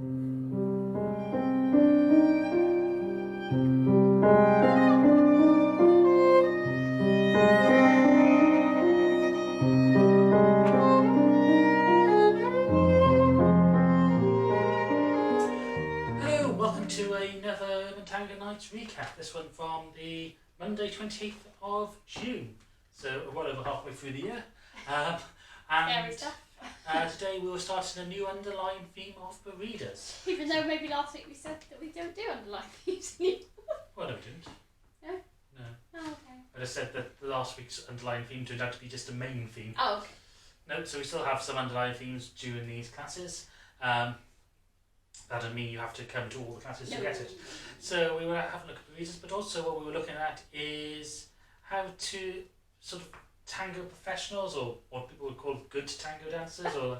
Hello, welcome to another Urban Tango Nights recap. This one from the Monday 28th of June. So well over halfway through the year. And today we were starting a new underlying theme of Barridas. Even though maybe last week we said that we don't do underlying themes anymore. Well, no, we didn't. No? No. Oh, okay. But I said that the last week's underlying theme turned out to be just a main theme. Oh, okay. No, so we still have some underlying themes during these classes. That doesn't mean you have to come to all the classes to get it. So we were having a look at Barridas, but also what we were looking at is how to sort of tango professionals, or what people would call good tango dancers, or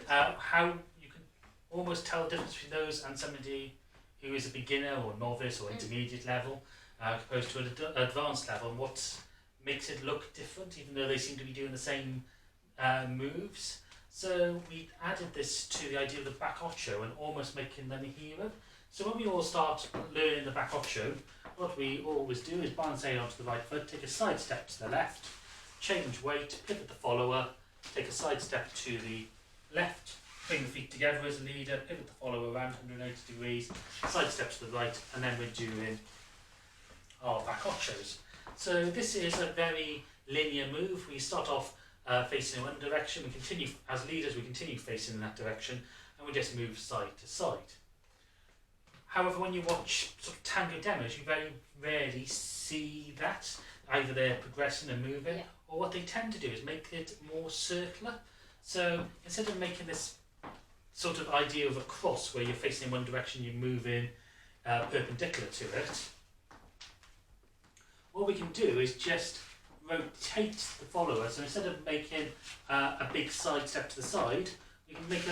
how you can almost tell the difference between those and somebody who is a beginner or novice or intermediate level, opposed to an advanced level, and what makes it look different, even though they seem to be doing the same moves. So we added this to the idea of the back ocho and almost making them a hero. So when we all start learning the back ocho, what we always do is balancing onto the right foot, take a side step to the left, change weight, pivot the follower, take a side step to the left, bring the feet together as a leader, pivot the follower around 180 degrees, side step to the right, and then we're doing our back ochos. So this is a very linear move. We start off facing in one direction, we continue as leaders, we continue facing in that direction, and we just move side to side. However, when you watch sort of tango demos, you very rarely see that. Either they're progressing and moving, or what they tend to do is make it more circular. So instead of making this sort of idea of a cross where you're facing in one direction, you're moving perpendicular to it, what we can do is just rotate the follower. So instead of making a big side step to the side, we can make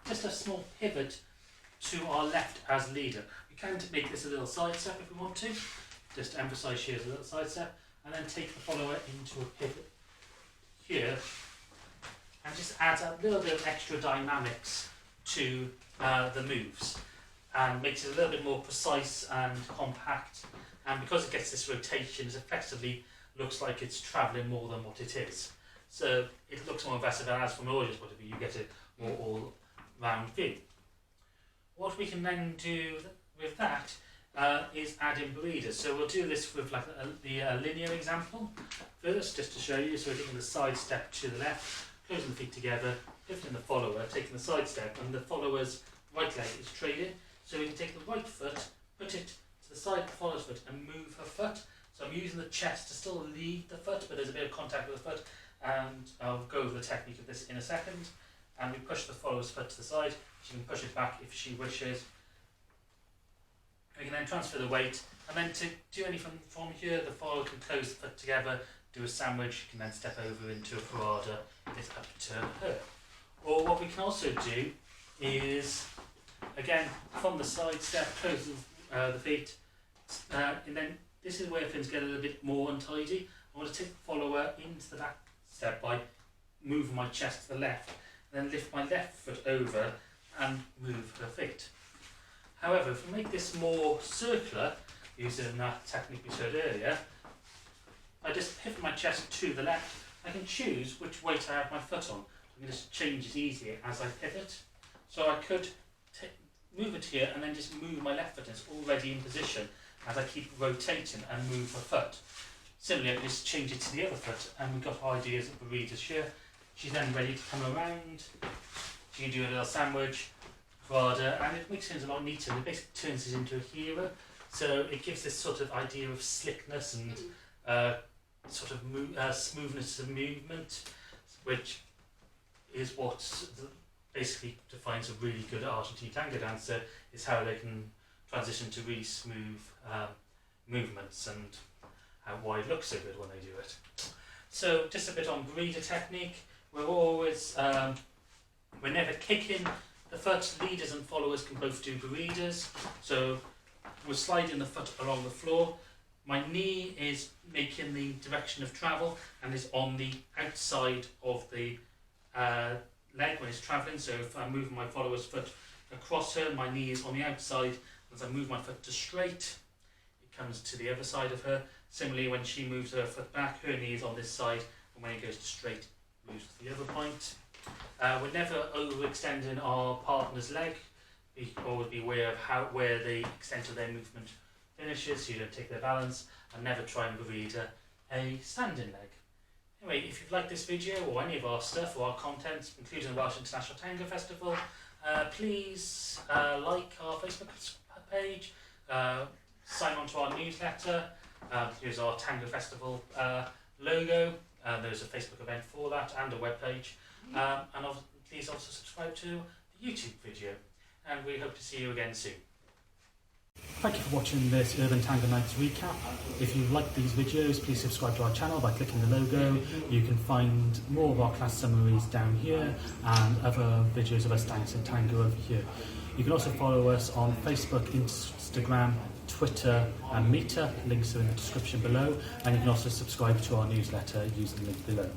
just a small pivot to our left as leader. We can make this a little side step if we want to, just to emphasise here as a little side step, and then take the follower into a pivot here, and just adds a little bit of extra dynamics to the moves, and makes it a little bit more precise and compact. And because it gets this rotation, it effectively looks like it's travelling more than what it is. So it looks more impressive, and as from an audience point of view, you get a more all-round view. What we can then do with that is add in Barridas. So we'll do this with like the linear example first, just to show you. So we're taking the side step to the left, closing the feet together, pivoting the follower, taking the side step, and the follower's right leg is trailing. So we can take the right foot, put it to the side of the follower's foot, and move her foot. So I'm using the chest to still lead the foot, but there's a bit of contact with the foot, and I'll go over the technique of this in a second. And we push the follower's foot to the side. She can push it back if she wishes. We can then transfer the weight, and then to do anything from here, the follower can close the foot together, do a sandwich, you can then step over into a Barrida. It's up to her. Or what we can also do is, again, from the side step, close the feet, and then this is where things get a little bit more untidy. I want to take the follower into the back step by moving my chest to the left, and then lift my left foot over and move her feet. However, if we make this more circular, using that technique we showed earlier, I just pivot my chest to the left. I can choose which weight I have my foot on. I can just change it easier as I pivot. So I could move it here and then just move my left foot, and it's already in position as I keep rotating and move her foot. Similarly, I can just change it to the other foot, and we've got our ideas of Barridas here. She's then ready to come around. She can do a little sandwich, Barrida, and it makes things a lot neater. It basically turns it into a hero. So it gives this sort of idea of slickness and sort of smoothness of movement, which is what basically defines a really good Argentine tango dancer, is how they can transition to really smooth movements, and why it looks so good when they do it. So just a bit on Barrida technique. We're always, we're never kicking the foot. Leaders and followers can both do Barridas. So we're sliding the foot along the floor. My knee is making the direction of travel and is on the outside of the leg when it's travelling. So if I'm moving my follower's foot across her, my knee is on the outside. As I move my foot to straight, it comes to the other side of her. Similarly, when she moves her foot back, her knee is on this side, and when it goes to straight, it moves to the other point. We're never overextending our partner's leg. We always be aware of where the extent of their movement finishes, so you don't take their balance, and never try and Barrida a standing leg. Anyway, if you've liked this video or any of our stuff or our content, including the Welsh International Tango Festival, please like our Facebook page, sign on to our newsletter. Here's our Tango Festival logo. There's a Facebook event for that and a webpage. And please also subscribe to the YouTube video. And we hope to see you again soon. Thank you for watching this Urban Tango Nights recap. If you like these videos, please subscribe to our channel by clicking the logo. You can find more of our class summaries down here and other videos of us dancing tango over here. You can also follow us on Facebook, Instagram, Twitter and Meetup. Links are in the description below, and you can also subscribe to our newsletter using the link below.